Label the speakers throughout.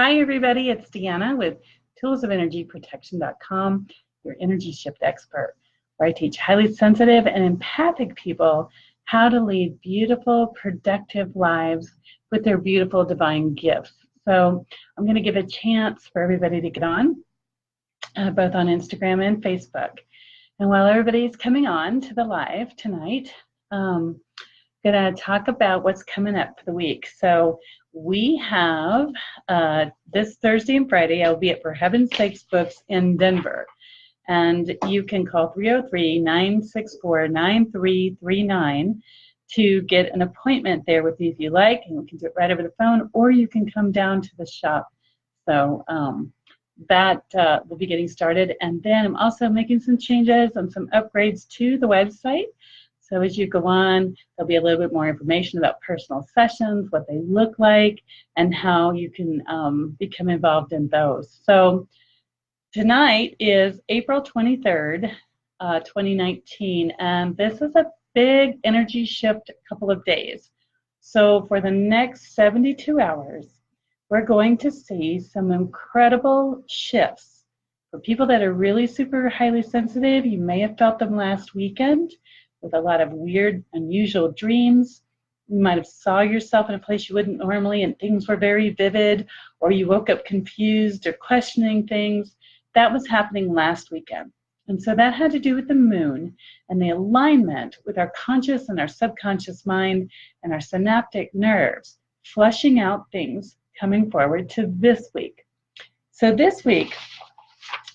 Speaker 1: Hi, everybody. It's Deanna with toolsofenergyprotection.com, your energy shift expert, where I teach highly sensitive and empathic people how to lead beautiful, productive lives with their beautiful divine gifts. So I'm going to give a chance for everybody to get on, both on Instagram and Facebook. And while everybody's coming on to the live tonight, I'm going to talk about what's coming up for the week. So we have this Thursday and Friday, I'll be at For Heaven's Sakes Books in Denver. And you can call 303-964-9339 to get an appointment there with me if you like, and we can do it right over the phone, or you can come down to the shop. So that will be getting started. And then I'm also making some changes and some upgrades to the website. So as you go on, there'll be a little bit more information about personal sessions, what they look like, and how you can become involved in those. So tonight is April 23rd, 2019, and this is a big energy shift couple of days. So for the next 72 hours, we're going to see some incredible shifts. For people that are really super highly sensitive, you may have felt them last weekend with a lot of weird, unusual dreams. You might have saw yourself in a place you wouldn't normally and things were very vivid, or you woke up confused or questioning things. That was happening last weekend. And so that had to do with the moon and the alignment with our conscious and our subconscious mind and our synaptic nerves, flushing out things coming forward to this week. So this week,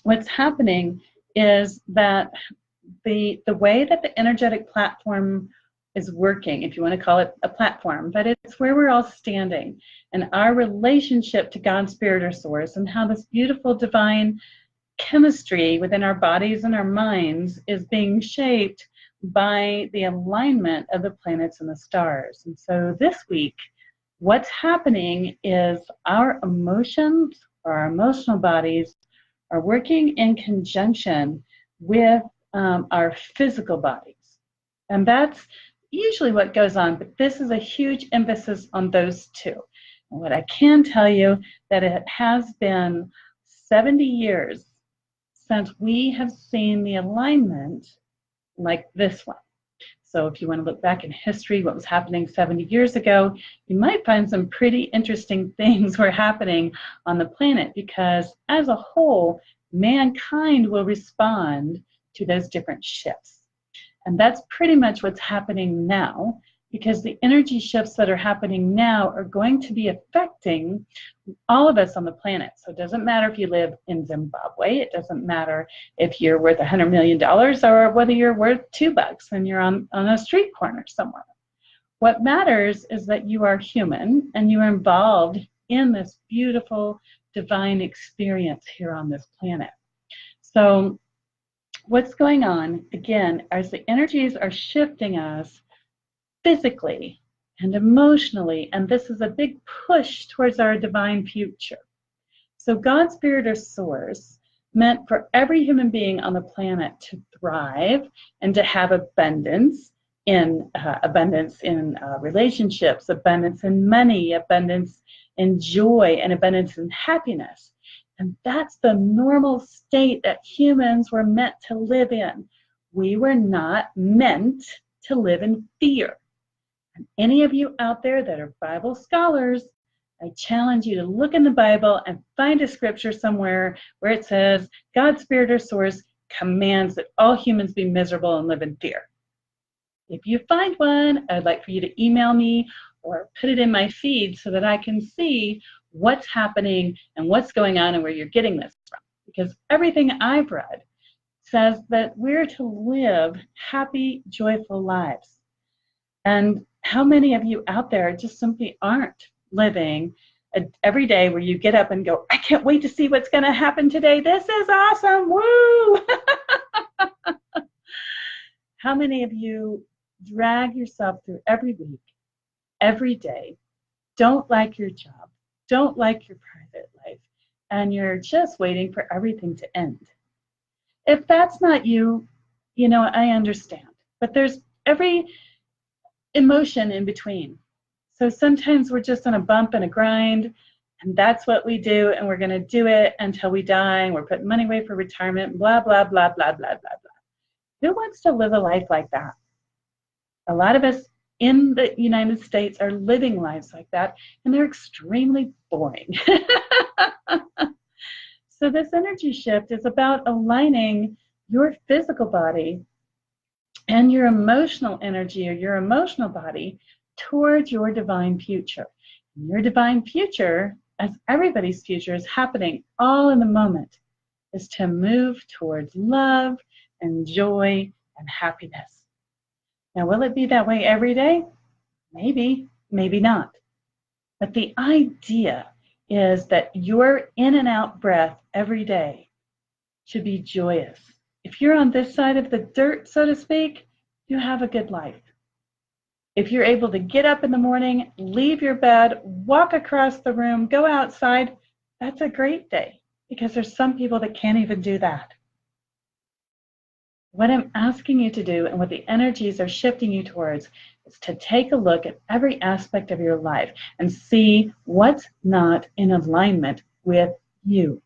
Speaker 1: what's happening is that the way that the energetic platform is working, if you want to call it a platform, but it's where we're all standing, and our relationship to God, Spirit, or Source, and how this beautiful divine chemistry within our bodies and our minds is being shaped by the alignment of the planets and the stars. And so this week, what's happening is our emotions, or our emotional bodies, are working in conjunction with our physical bodies. And that's usually what goes on, but this is a huge emphasis on those two. And what I can tell you, that it has been 70 years since we have seen the alignment like this one. So if you want to look back in history, what was happening 70 years ago, you might find some pretty interesting things were happening on the planet, because as a whole, mankind will respond to those different shifts. And that's pretty much what's happening now, because the energy shifts that are happening now are going to be affecting all of us on the planet. So it doesn't matter if you live in Zimbabwe, it doesn't matter if you're worth $100 million or whether you're worth $2 and you're on a street corner somewhere. What matters is that you are human and you are involved in this beautiful divine experience here on this planet. So what's going on, again, as the energies are shifting us physically and emotionally, and this is a big push towards our divine future. So God, Spirit, or Source meant for every human being on the planet to thrive and to have abundance in relationships, abundance in money, abundance in joy, and abundance in happiness. And that's the normal state that humans were meant to live in. We were not meant to live in fear. And any of you out there that are Bible scholars, I challenge you to look in the Bible and find a scripture somewhere where it says God, Spirit, or Source commands that all humans be miserable and live in fear. If you find one, I'd like for you to email me or put it in my feed so that I can see what's happening and what's going on and where you're getting this from. Because everything I've read says that we're to live happy, joyful lives. And how many of you out there just simply aren't living every day where you get up and go, I can't wait to see what's going to happen today. This is awesome. Woo! How many of you drag yourself through every week, every day, don't like your job, don't like your private life, and you're just waiting for everything to end? If that's not you, I understand. But there's every emotion in between. So sometimes we're just on a bump and a grind, And that's what we do, and we're going to do it until we die, and we're putting money away for retirement, blah, blah, blah, blah, blah, blah, blah. Who wants to live a life like that? A lot of us in the United States are living lives like that, and they're extremely boring. So this energy shift is about aligning your physical body and your emotional energy or your emotional body towards your divine future. Your divine future, as everybody's future, is happening all in the moment, is to move towards love and joy and happiness. Now, will it be that way every day? Maybe, maybe not. But the idea is that your in and out breath every day should be joyous. If you're on this side of the dirt, so to speak, you have a good life. If you're able to get up in the morning, leave your bed, walk across the room, go outside, that's a great day, because there's some people that can't even do that. What I'm asking you to do and what the energies are shifting you towards is to take a look at every aspect of your life and see what's not in alignment with you.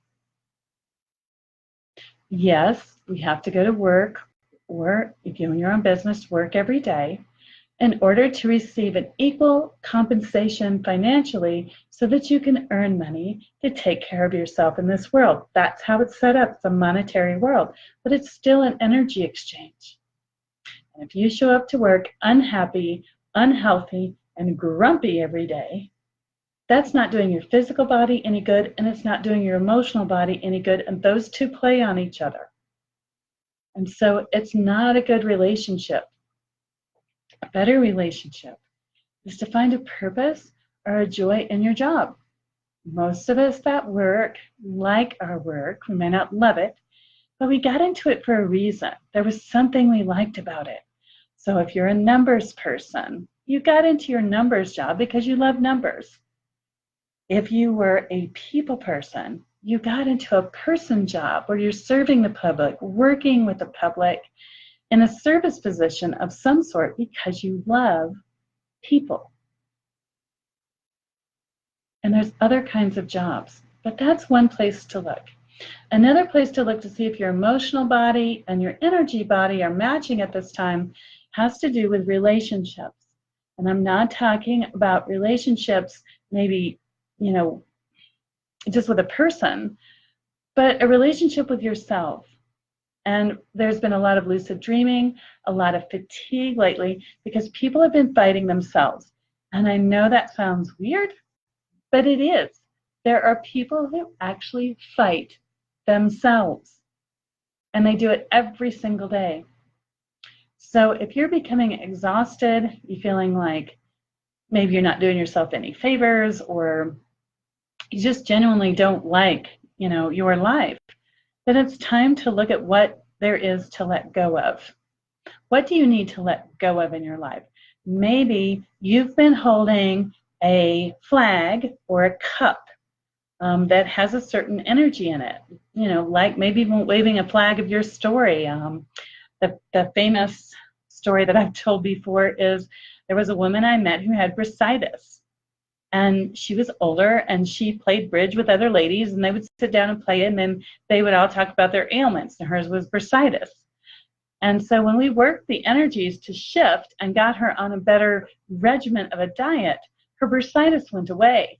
Speaker 1: Yes, we have to go to work, or if you own your own business, work every day in order to receive an equal compensation financially so that you can earn money to take care of yourself in this world. That's how it's set up. It's a monetary world, but it's still an energy exchange. And if you show up to work unhappy, unhealthy, and grumpy every day, that's not doing your physical body any good, and it's not doing your emotional body any good, and those two play on each other. And so it's not a good relationship. A better relationship is to find a purpose or a joy in your job. Most of us that work like our work. We may not love it, but we got into it for a reason. There was something we liked about it. So if you're a numbers person, you got into your numbers job because you love numbers. If you were a people person, you got into a person job where you're serving the public, working with the public in a service position of some sort because you love people. And there's other kinds of jobs, but that's one place to look. Another place to look to see if your emotional body and your energy body are matching at this time has to do with relationships. And I'm not talking about relationships maybe, just with a person, but a relationship with yourself. And there's been a lot of lucid dreaming, a lot of fatigue lately, because people have been fighting themselves. And I know that sounds weird, but it is. There are people who actually fight themselves, and they do it every single day. So if you're becoming exhausted, you're feeling like maybe you're not doing yourself any favors, or you just genuinely don't like, your life, then it's time to look at what there is to let go of. What do you need to let go of in your life? Maybe you've been holding a flag or a cup that has a certain energy in it. Like maybe even waving a flag of your story. The famous story that I've told before is there was a woman I met who had bursitis. And she was older, and she played bridge with other ladies, and they would sit down and play, and then they would all talk about their ailments, and hers was bursitis. And so when we worked the energies to shift and got her on a better regimen of a diet, her bursitis went away.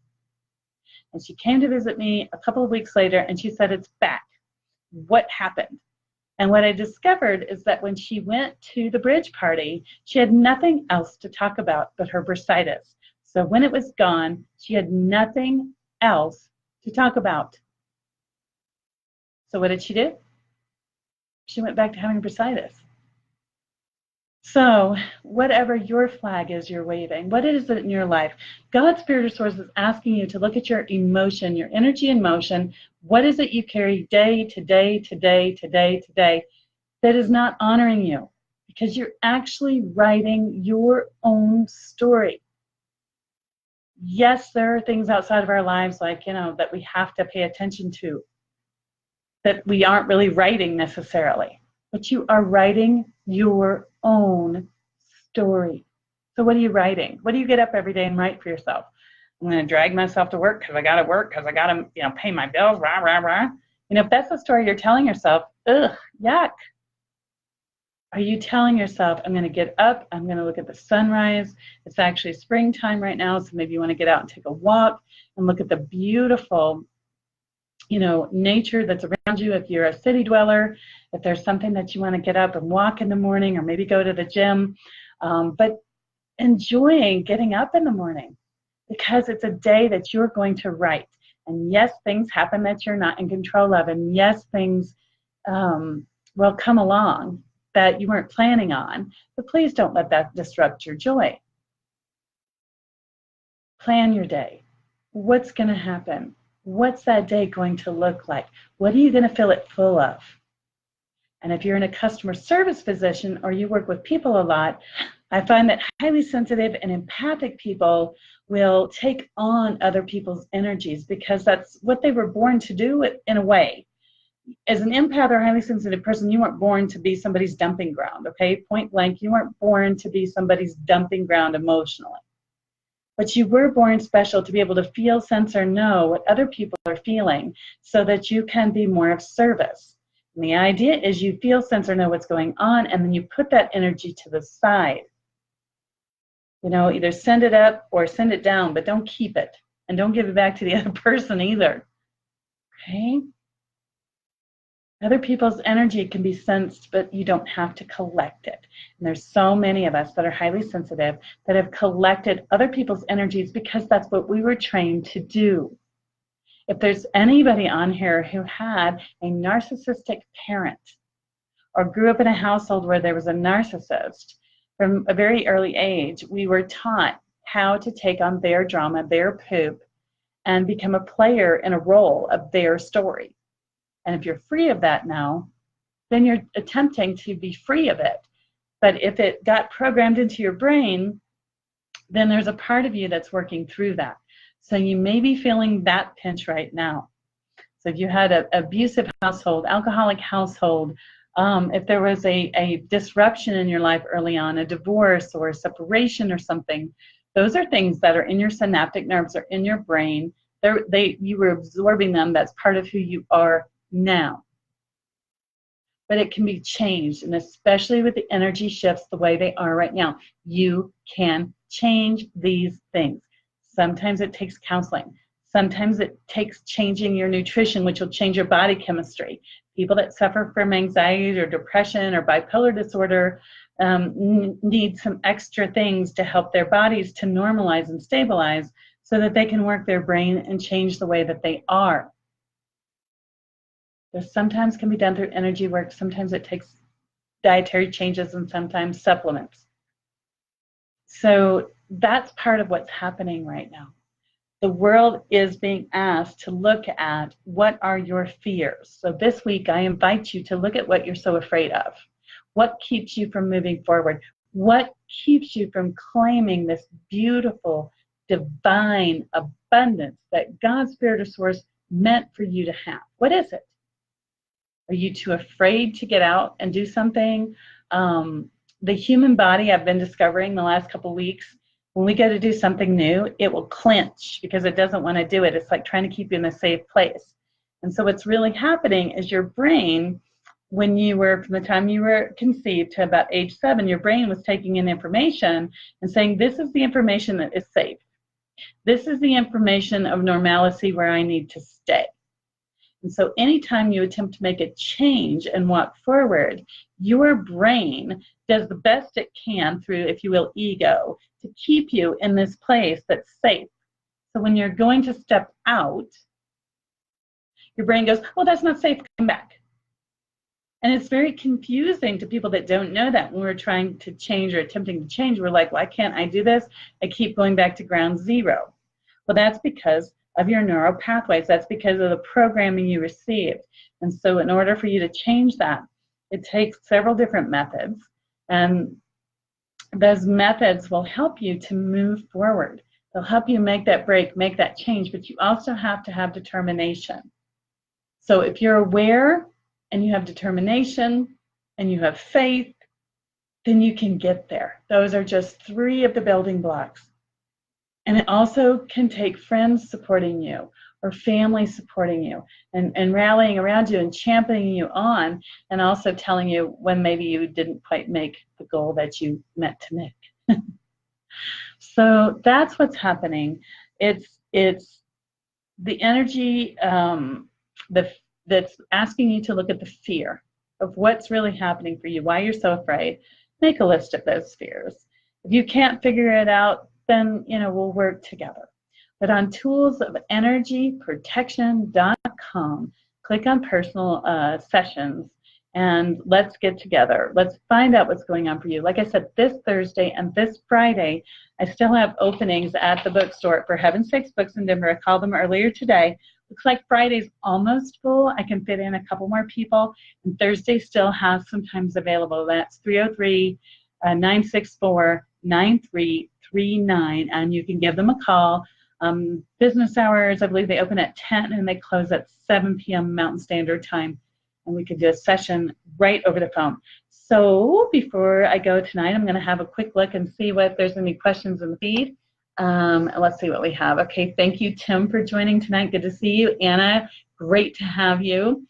Speaker 1: And she came to visit me a couple of weeks later, and she said, "It's back. What happened?" And what I discovered is that when she went to the bridge party, she had nothing else to talk about but her bursitis. So when it was gone, she had nothing else to talk about. So what did she do? She went back to having bursitis. So whatever your flag is you're waving, what is it in your life? God's Spirit Source is asking you to look at your emotion, your energy in motion. What is it you carry day to day to day to day to day that is not honoring you? Because you're actually writing your own story. Yes, there are things outside of our lives like, that we have to pay attention to, that we aren't really writing necessarily, but you are writing your own story. So what are you writing? What do you get up every day and write for yourself? I'm going to drag myself to work because I got to work, because I got to, pay my bills, rah, rah, rah. If that's the story you're telling yourself, ugh, yuck. Are you telling yourself, I'm going to get up, I'm going to look at the sunrise. It's actually springtime right now, so maybe you want to get out and take a walk and look at the beautiful, nature that's around you. If you're a city dweller, if there's something that you want to get up and walk in the morning, or maybe go to the gym, but enjoying getting up in the morning, because it's a day that you're going to write. And yes, things happen that you're not in control of, and yes, things will come along that you weren't planning on, but please don't let that disrupt your joy. Plan your day. What's going to happen? What's that day going to look like? What are you going to fill it full of? And if you're in a customer service position or you work with people a lot, I find that highly sensitive and empathic people will take on other people's energies, because that's what they were born to do in a way. As an empath or highly sensitive person, you weren't born to be somebody's dumping ground, okay? Point blank, you weren't born to be somebody's dumping ground emotionally. But you were born special to be able to feel, sense, or know what other people are feeling so that you can be more of service. And the idea is you feel, sense, or know what's going on, and then you put that energy to the side. Either send it up or send it down, but don't keep it. And don't give it back to the other person either. Okay? Other people's energy can be sensed, but you don't have to collect it. And there's so many of us that are highly sensitive that have collected other people's energies because that's what we were trained to do. If there's anybody on here who had a narcissistic parent or grew up in a household where there was a narcissist, from a very early age, we were taught how to take on their drama, their poop, and become a player in a role of their story. And if you're free of that now, then you're attempting to be free of it. But if it got programmed into your brain, then there's a part of you that's working through that. So you may be feeling that pinch right now. So if you had an abusive household, alcoholic household, if there was a disruption in your life early on, a divorce or a separation or something, those are things that are in your synaptic nerves or in your brain. You were absorbing them. That's part of who you are now. But it can be changed, and especially with the energy shifts the way they are right now, you can change these things. Sometimes it takes counseling. Sometimes it takes changing your nutrition, which will change your body chemistry. People that suffer from anxiety or depression or bipolar disorder need some extra things to help their bodies to normalize and stabilize so that they can work their brain and change the way that they are. This sometimes can be done through energy work, sometimes it takes dietary changes, and sometimes supplements. So that's part of what's happening right now. The world is being asked to look at what are your fears. So this week I invite you to look at what you're so afraid of. What keeps you from moving forward? What keeps you from claiming this beautiful, divine abundance that God's Spirit or Source meant for you to have? What is it? Are you too afraid to get out and do something? The human body, I've been discovering the last couple of weeks, when we go to do something new, it will clench because it doesn't want to do it. It's like trying to keep you in a safe place. And so what's really happening is your brain, when you were, from the time you were conceived to about age 7, your brain was taking in information and saying, this is the information that is safe. This is the information of normalcy where I need to stay. And so anytime you attempt to make a change and walk forward, your brain does the best it can through, if you will, ego, to keep you in this place that's safe. So when you're going to step out, your brain goes, oh, that's not safe, come back. And it's very confusing to people that don't know that. When we're trying to change or attempting to change, we're like, why can't I do this? I keep going back to ground zero. Well, that's because of your neural pathways. That's because of the programming you received. And so in order for you to change that, it takes several different methods. And those methods will help you to move forward. They'll help you make that break, make that change, but you also have to have determination. So if you're aware and you have determination and you have faith, then you can get there. Those are just 3 of the building blocks. And it also can take friends supporting you or family supporting you and rallying around you and championing you on, and also telling you when maybe you didn't quite make the goal that you meant to make. So that's what's happening. It's the energy that's asking you to look at the fear of what's really happening for you, why you're so afraid. Make a list of those fears. If you can't figure it out, then we'll work together. But on toolsofenergyprotection.com, click on personal sessions, and let's get together. Let's find out what's going on for you. Like I said, this Thursday and this Friday, I still have openings at the bookstore for Heaven Sakes Books in Denver. I called them earlier today. Looks like Friday's almost full. I can fit in a couple more people. And Thursday still has some times available. That's 303-964-9339. And you can give them a call. Business hours, I believe they open at 10 and they close at 7 p.m. Mountain Standard Time. And we could do a session right over the phone. So before I go tonight, I'm going to have a quick look and see if there's any questions in the feed. Let's see what we have. Okay, thank you, Tim, for joining tonight. Good to see you. Anna, great to have you.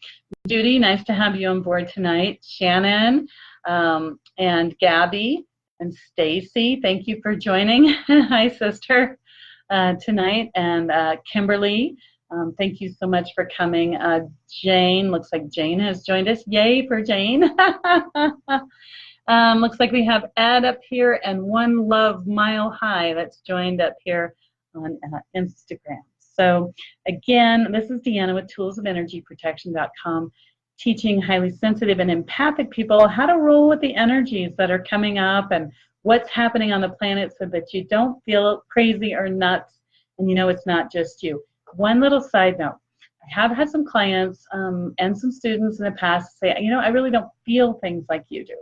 Speaker 1: Judy, nice to have you on board tonight. Shannon and Gabby and Stacy, thank you for joining. Hi, sister, tonight. And Kimberly, thank you so much for coming. Jane, looks like Jane has joined us. Yay for Jane. Looks like we have Ed up here and One Love Mile High that's joined up here on Instagram. So again, this is Deanna with toolsofenergyprotection.com, teaching highly sensitive and empathic people how to roll with the energies that are coming up and what's happening on the planet so that you don't feel crazy or nuts and it's not just you. One little side note. I have had some clients and some students in the past say, I really don't feel things like you do.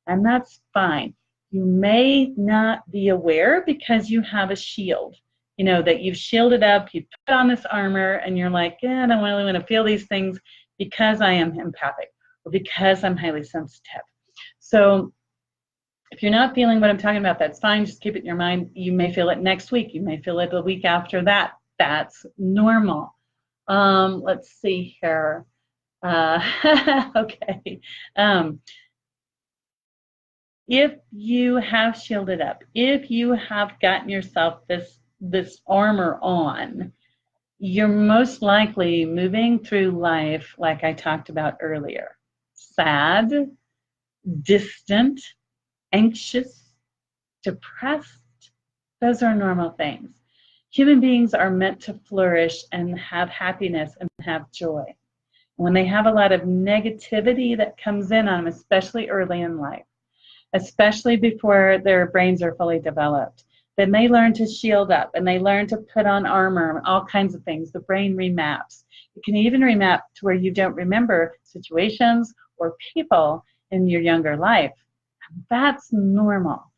Speaker 1: And that's fine. You may not be aware because you have a shield, that you've shielded up, you put on this armor, and you're like, I don't really want to feel these things because I am empathic or because I'm highly sensitive. So if you're not feeling what I'm talking about, that's fine. Just keep it in your mind. You may feel it next week. You may feel it the week after that. That's normal. Let's see here. Okay. If you have shielded up, if you have gotten yourself this armor on, you're most likely moving through life like I talked about earlier. Sad, distant, anxious, depressed. Those are normal things. Human beings are meant to flourish and have happiness and have joy. When they have a lot of negativity that comes in on them, especially early in life, especially before their brains are fully developed, then they learn to shield up and they learn to put on armor and all kinds of things. The brain remaps. It can even remap to where you don't remember situations or people in your younger life. That's normal,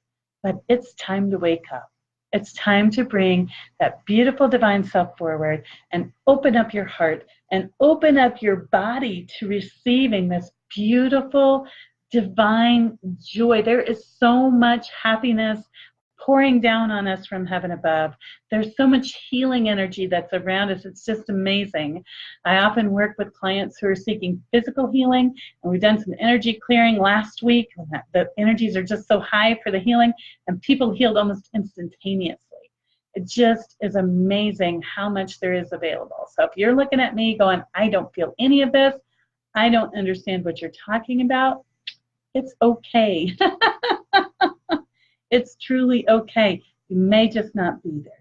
Speaker 1: but it's time to wake up. It's time to bring that beautiful divine self forward and open up your heart and open up your body to receiving this beautiful divine joy. There is so much happiness pouring down on us from heaven above. There's so much healing energy that's around us. It's just amazing. I often work with clients who are seeking physical healing, and we've done some energy clearing last week. The energies are just so high for the healing, and people healed almost instantaneously. It just is amazing how much there is available. So if you're looking at me going, I don't feel any of this, I don't understand what you're talking about, it's okay. It's truly okay. You may just not be there